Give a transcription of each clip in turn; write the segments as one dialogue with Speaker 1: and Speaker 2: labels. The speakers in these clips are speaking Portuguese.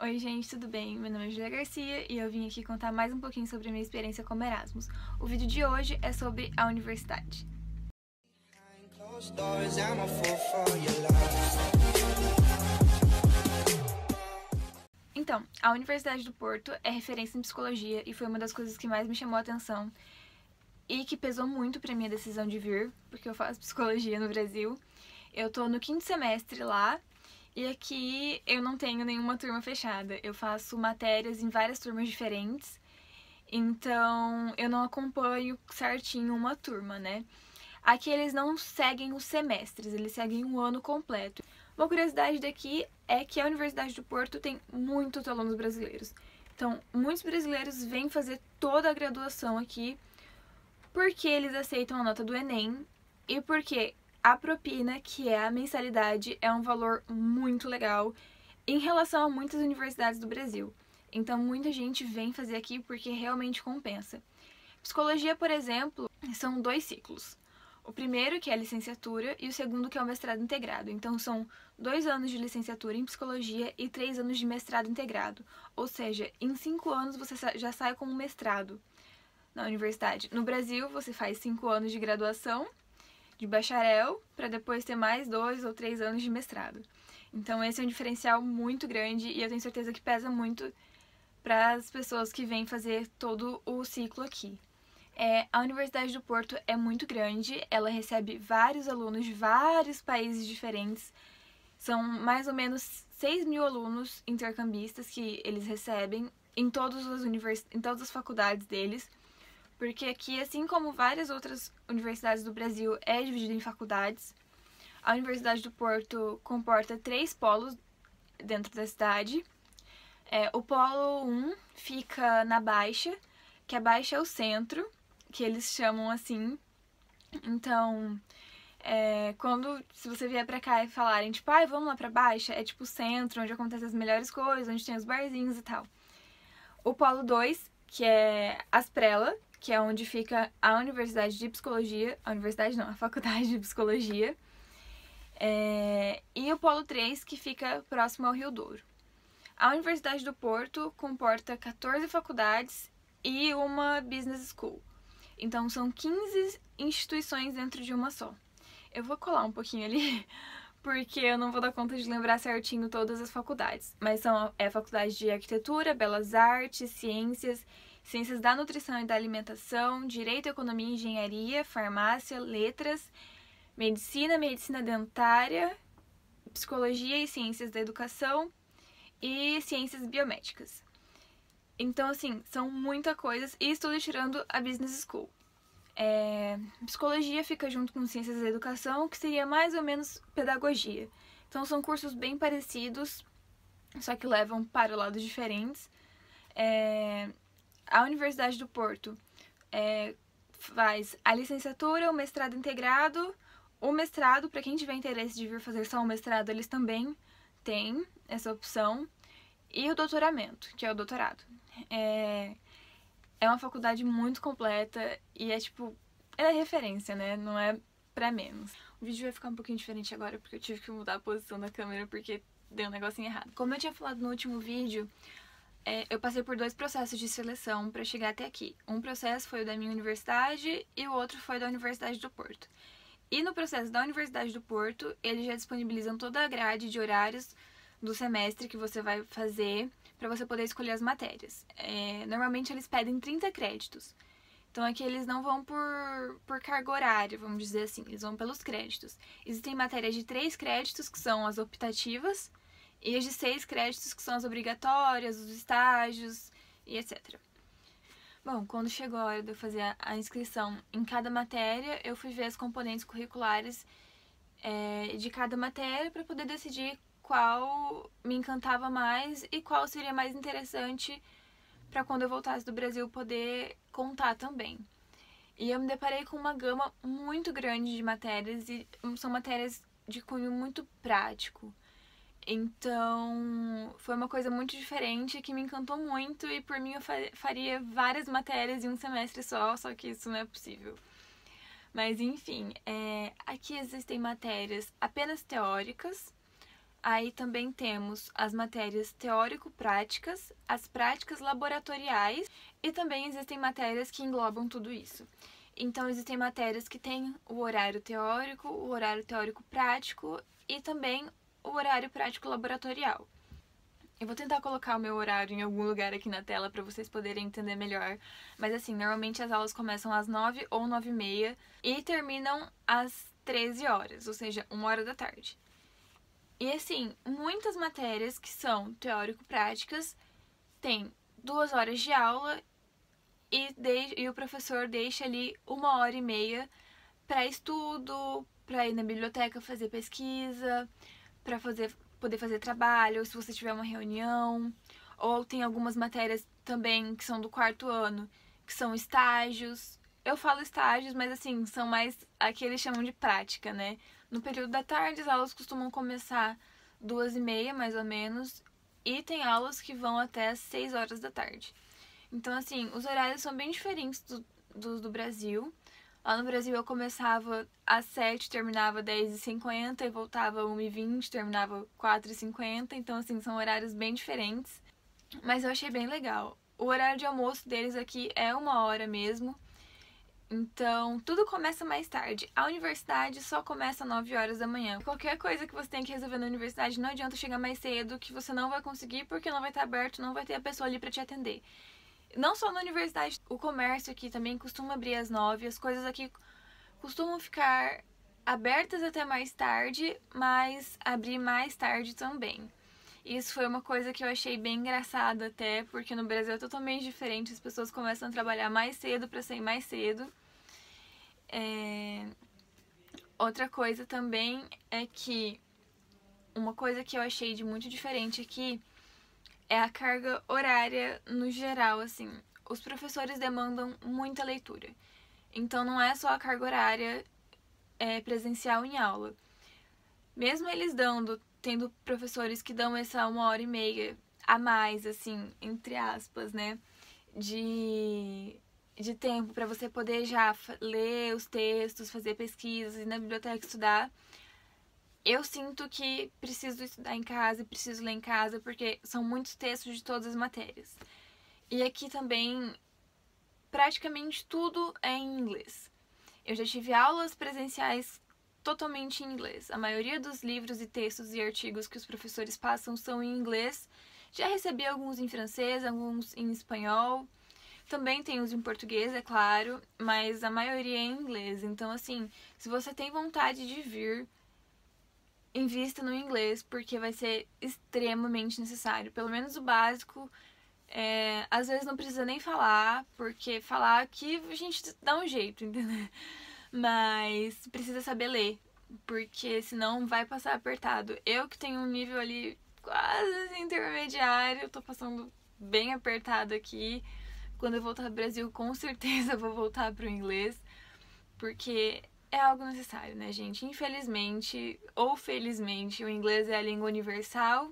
Speaker 1: Oi gente, tudo bem? Meu nome é Julia Garcia e eu vim aqui contar mais um pouquinho sobre a minha experiência como Erasmus. O vídeo de hoje é sobre a universidade. Então, a Universidade do Porto é referência em psicologia e foi uma das coisas que mais me chamou a atenção e que pesou muito pra minha decisão de vir, porque eu faço psicologia no Brasil. Eu tô no 5º semestre lá. E aqui eu não tenho nenhuma turma fechada, eu faço matérias em várias turmas diferentes, então eu não acompanho certinho uma turma, né? Aqui eles não seguem os semestres, eles seguem um ano completo. Uma curiosidade daqui é que a Universidade do Porto tem muitos alunos brasileiros. Então, muitos brasileiros vêm fazer toda a graduação aqui porque eles aceitam a nota do Enem e porque a propina, que é a mensalidade, é um valor muito legal em relação a muitas universidades do Brasil. Então muita gente vem fazer aqui porque realmente compensa. Psicologia, por exemplo, são 2 ciclos. O primeiro, que é a licenciatura, e o segundo, que é o mestrado integrado. Então são 2 anos de licenciatura em psicologia e 3 anos de mestrado integrado. Ou seja, em 5 anos você já sai com um mestrado na universidade. No Brasil, você faz 5 anos de graduação, de bacharel, para depois ter mais 2 ou 3 anos de mestrado. Então esse é um diferencial muito grande e eu tenho certeza que pesa muito para as pessoas que vêm fazer todo o ciclo aqui. A Universidade do Porto é muito grande, ela recebe vários alunos de vários países diferentes. São mais ou menos 6.000 alunos intercambistas que eles recebem em todas as faculdades deles. Porque aqui, assim como várias outras universidades do Brasil, é dividido em faculdades. A Universidade do Porto comporta 3 polos dentro da cidade. O polo 1 fica na Baixa, que a Baixa é o centro, que eles chamam assim. Então, se você vier pra cá e falarem, tipo, vamos lá pra Baixa, é tipo o centro, onde acontecem as melhores coisas, onde tem os barzinhos e tal. O polo 2, que é Asprela, que é onde fica a Universidade de Psicologia, a Faculdade de Psicologia, e o Polo 3, que fica próximo ao Rio Douro. A Universidade do Porto comporta 14 faculdades e uma Business School. Então são 15 instituições dentro de uma só. Eu vou colar um pouquinho ali, porque eu não vou dar conta de lembrar certinho todas as faculdades. Mas são a Faculdade de Arquitetura, Belas Artes, Ciências da Nutrição e da Alimentação, Direito, Economia e Engenharia, Farmácia, Letras, Medicina, Medicina Dentária, Psicologia e Ciências da Educação e Ciências Biomédicas. Então, assim, são muita coisa e estudo tirando a Business School. Psicologia fica junto com Ciências da Educação, que seria mais ou menos pedagogia. Então são cursos bem parecidos, só que levam para lados diferentes. A Universidade do Porto faz a licenciatura, o mestrado integrado. O mestrado, para quem tiver interesse de vir fazer só um mestrado, eles também têm essa opção. E o doutoramento, que é o doutorado. É uma faculdade muito completa e ela é referência, né? Não é pra menos. O vídeo vai ficar um pouquinho diferente agora porque eu tive que mudar a posição da câmera porque deu um negocinho errado. Como eu tinha falado no último vídeo, eu passei por 2 processos de seleção pra chegar até aqui. Um processo foi o da minha universidade e o outro foi da Universidade do Porto. E no processo da Universidade do Porto, eles já disponibilizam toda a grade de horários do semestre que você vai fazer para você poder escolher as matérias. Normalmente eles pedem 30 créditos. Então aqui eles não vão por carga horária, vamos dizer assim, eles vão pelos créditos. Existem matérias de 3 créditos, que são as optativas, e as de 6 créditos, que são as obrigatórias, os estágios e etc. Bom, quando chegou a hora de eu fazer a inscrição em cada matéria, eu fui ver as componentes curriculares de cada matéria para poder decidir qual me encantava mais e qual seria mais interessante para quando eu voltasse do Brasil poder contar também. E eu me deparei com uma gama muito grande de matérias e são matérias de cunho muito prático. Então, foi uma coisa muito diferente que me encantou muito e por mim eu faria várias matérias em um semestre só que isso não é possível. Mas enfim, aqui existem matérias apenas teóricas, Aí também temos as matérias teórico-práticas, as práticas laboratoriais e também existem matérias que englobam tudo isso. Então existem matérias que têm o horário teórico prático e também o horário prático laboratorial. Eu vou tentar colocar o meu horário em algum lugar aqui na tela para vocês poderem entender melhor. Mas assim, normalmente as aulas começam às 9 ou 9h30 e terminam às 13 horas, ou seja, 1h da tarde. E assim, muitas matérias que são teórico-práticas têm 2 horas de aula e o professor deixa ali 1h30 para estudo, para ir na biblioteca fazer pesquisa, para poder fazer trabalho, se você tiver uma reunião. Ou tem algumas matérias também que são do 4º ano, que são estágios. Eu falo estágios, mas assim, são mais aqui eles chamam de prática, né? No período da tarde, as aulas costumam começar 2h30, mais ou menos, e tem aulas que vão até as 6 horas da tarde. Então, assim, os horários são bem diferentes do Brasil. Lá no Brasil eu começava às 7, terminava 10h50 e voltava 1h20, terminava 4h50. Então, assim, são horários bem diferentes. Mas eu achei bem legal. O horário de almoço deles aqui é 1h mesmo. Então, tudo começa mais tarde. A universidade só começa às 9 horas da manhã. Qualquer coisa que você tem que resolver na universidade, não adianta chegar mais cedo, que você não vai conseguir, porque não vai estar aberto, não vai ter a pessoa ali para te atender. Não só na universidade, o comércio aqui também costuma abrir às 9, as coisas aqui costumam ficar abertas até mais tarde, mas abrir mais tarde também. Isso foi uma coisa que eu achei bem engraçada até, porque no Brasil é totalmente diferente, as pessoas começam a trabalhar mais cedo para sair mais cedo. Outra coisa também é que uma coisa que eu achei de muito diferente aqui é a carga horária no geral, assim. Os professores demandam muita leitura. Então não é só a carga horária presencial em aula. Mesmo eles tendo professores que dão essa 1h30 a mais, assim, entre aspas, né? De tempo para você poder já ler os textos, fazer pesquisas e na biblioteca estudar. Eu sinto que preciso estudar em casa e preciso ler em casa porque são muitos textos de todas as matérias. E aqui também praticamente tudo é em inglês. Eu já tive aulas presenciais totalmente em inglês. A maioria dos livros e textos e artigos que os professores passam são em inglês. Já recebi alguns em francês, alguns em espanhol. Também tem os em português, é claro, mas a maioria é em inglês. Então, assim, se você tem vontade de vir, invista no inglês, porque vai ser extremamente necessário. Pelo menos o básico. Às vezes não precisa nem falar, porque falar aqui a gente dá um jeito, entendeu? Mas precisa saber ler, porque senão vai passar apertado. Eu que tenho um nível ali quase intermediário, tô passando bem apertado aqui. Quando eu voltar pro Brasil, com certeza eu vou voltar pro inglês, porque é algo necessário, né, gente? Infelizmente ou felizmente, o inglês é a língua universal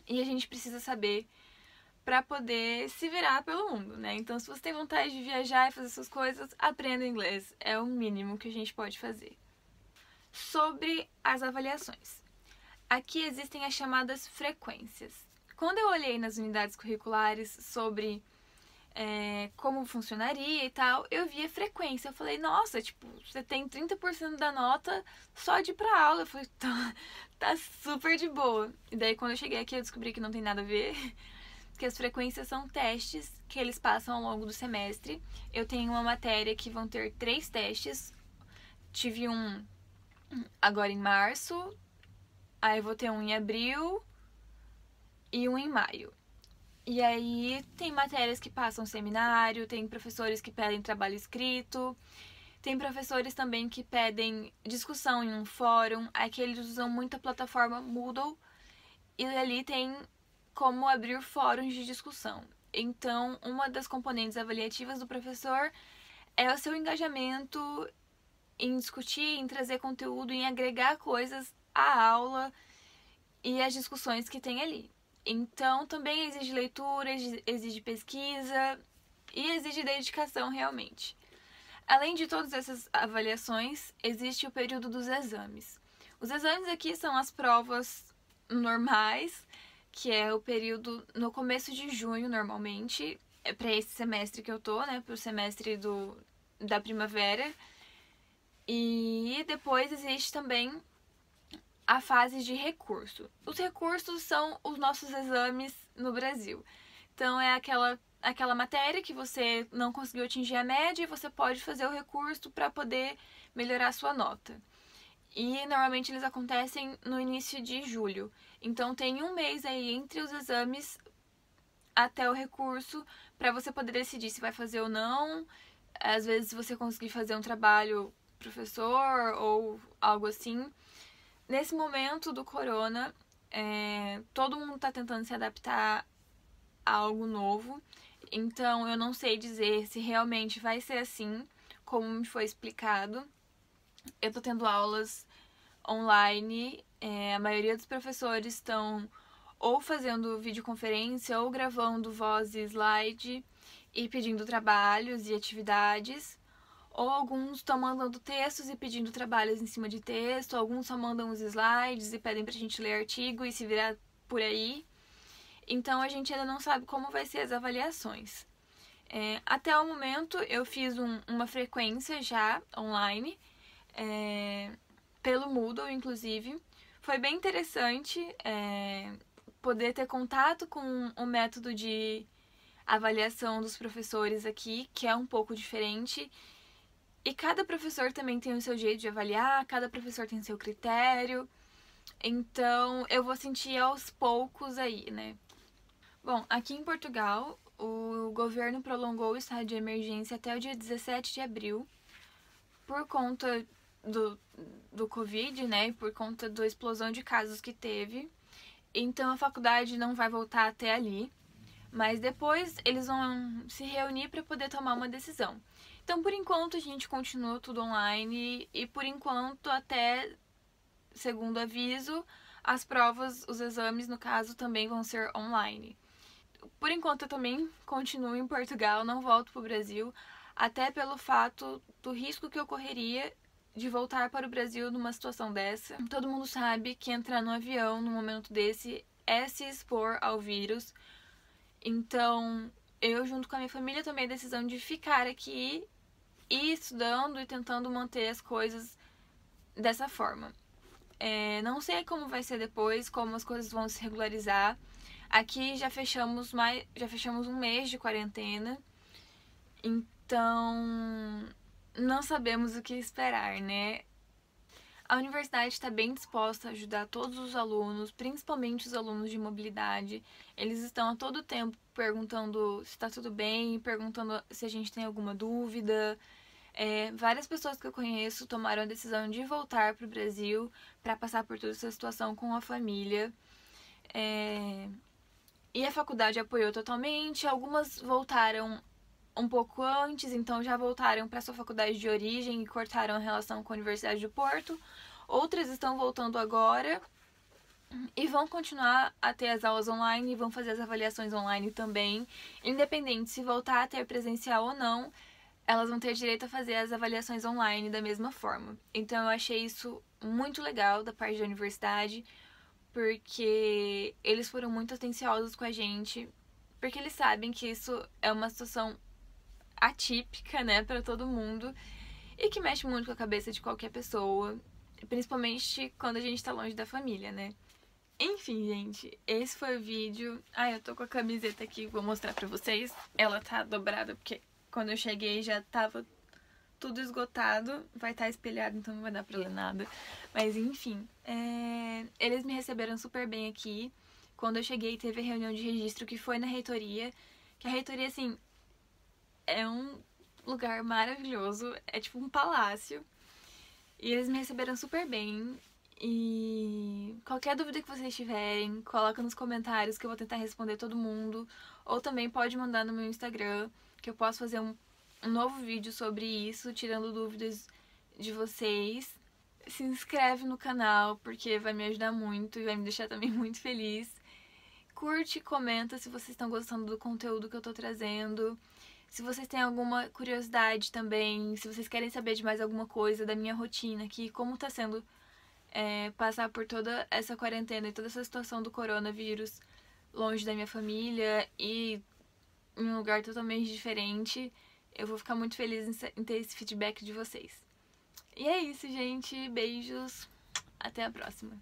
Speaker 1: e a gente precisa saber para poder se virar pelo mundo, né? Então, se você tem vontade de viajar e fazer suas coisas, aprenda inglês. É o mínimo que a gente pode fazer. Sobre as avaliações. Aqui existem as chamadas frequências. Quando eu olhei nas unidades curriculares sobre como funcionaria e tal, eu vi a frequência. Eu falei, nossa, tipo, você tem 30% da nota só de ir pra aula. Eu falei, tá super de boa. E daí, quando eu cheguei aqui, eu descobri que não tem nada a ver. Que as frequências são testes que eles passam ao longo do semestre. Eu tenho uma matéria que vão ter 3 testes. Tive um agora em março, aí vou ter um em abril e um em maio. E aí tem matérias que passam seminário, tem professores que pedem trabalho escrito, tem professores também que pedem discussão em um fórum. Aqui eles usam muito a plataforma Moodle e ali tem como abrir fóruns de discussão. Então, uma das componentes avaliativas do professor é o seu engajamento em discutir, em trazer conteúdo, em agregar coisas à aula e às discussões que tem ali. Então, também exige leitura, exige pesquisa e exige dedicação realmente. Além de todas essas avaliações, existe o período dos exames. Os exames aqui são as provas normais, que é o período no começo de junho, normalmente, é para esse semestre que eu tô, né, pro semestre da primavera. E depois existe também a fase de recurso. Os recursos são os nossos exames no Brasil. Então é aquela matéria que você não conseguiu atingir a média e você pode fazer o recurso para poder melhorar a sua nota. E normalmente eles acontecem no início de julho. Então tem um mês aí entre os exames até o recurso para você poder decidir se vai fazer ou não. Às vezes você conseguir fazer um trabalho professor ou algo assim. Nesse momento do corona, todo mundo está tentando se adaptar a algo novo. Então eu não sei dizer se realmente vai ser assim, como me foi explicado. Eu tô tendo aulas online, a maioria dos professores estão ou fazendo videoconferência ou gravando voz e slide e pedindo trabalhos e atividades, ou alguns estão mandando textos e pedindo trabalhos em cima de texto, alguns só mandam os slides e pedem pra gente ler artigo e se virar por aí. Então a gente ainda não sabe como vai ser as avaliações. Até o momento eu fiz uma frequência já online, pelo Moodle, inclusive. Foi bem interessante poder ter contato com o método de avaliação dos professores aqui, que é um pouco diferente. E cada professor também tem o seu jeito de avaliar, cada professor tem o seu critério. Então eu vou sentir aos poucos aí, né? Bom, aqui em Portugal, o governo prolongou o estado de emergência até o dia 17 de abril por conta do Covid, né? E por conta da explosão de casos que teve. Então a faculdade não vai voltar até ali, mas depois eles vão se reunir para poder tomar uma decisão. Então, por enquanto, a gente continua tudo online e por enquanto, até segundo aviso, as provas, os exames, no caso, também vão ser online. Por enquanto, eu também continuo em Portugal, não volto para o Brasil, até pelo fato do risco que ocorreria de voltar para o Brasil numa situação dessa. Todo mundo sabe que entrar no avião num momento desse é se expor ao vírus. Então, eu junto com a minha família tomei a decisão de ficar aqui e estudando e tentando manter as coisas dessa forma. Não sei como vai ser depois, como as coisas vão se regularizar. Aqui já fechamos um mês de quarentena, então não sabemos o que esperar, né? A universidade está bem disposta a ajudar todos os alunos, principalmente os alunos de mobilidade. Eles estão a todo tempo perguntando se está tudo bem, perguntando se a gente tem alguma dúvida. Várias pessoas que eu conheço tomaram a decisão de voltar para o Brasil para passar por toda essa situação com a família. E a faculdade apoiou totalmente. Algumas voltaram um pouco antes, então já voltaram para sua faculdade de origem e cortaram a relação com a Universidade do Porto. Outras estão voltando agora e vão continuar a ter as aulas online e vão fazer as avaliações online também. Independente se voltar a ter presencial ou não, elas vão ter direito a fazer as avaliações online da mesma forma. Então eu achei isso muito legal da parte da universidade, porque eles foram muito atenciosos com a gente, porque eles sabem que isso é uma situação atípica, né, para todo mundo e que mexe muito com a cabeça de qualquer pessoa, principalmente quando a gente tá longe da família, né? Enfim, gente, esse foi o vídeo. Eu tô com a camiseta aqui, vou mostrar pra vocês. Ela tá dobrada porque quando eu cheguei já tava tudo esgotado. Vai estar espelhado, então não vai dar pra ler nada. Mas enfim, eles me receberam super bem aqui. Quando eu cheguei, teve a reunião de registro que foi na reitoria. Que a reitoria, assim, é um lugar maravilhoso. É tipo um palácio. E eles me receberam super bem. E qualquer dúvida que vocês tiverem, coloca nos comentários que eu vou tentar responder todo mundo. Ou também pode mandar no meu Instagram, que eu posso fazer um novo vídeo sobre isso, tirando dúvidas de vocês. Se inscreve no canal, porque vai me ajudar muito e vai me deixar também muito feliz. Curte e comenta se vocês estão gostando do conteúdo que eu tô trazendo. Se vocês têm alguma curiosidade também, se vocês querem saber de mais alguma coisa da minha rotina aqui, como tá sendo passar por toda essa quarentena e toda essa situação do coronavírus longe da minha família e em um lugar totalmente diferente, eu vou ficar muito feliz em ter esse feedback de vocês. E é isso, gente. Beijos. Até a próxima.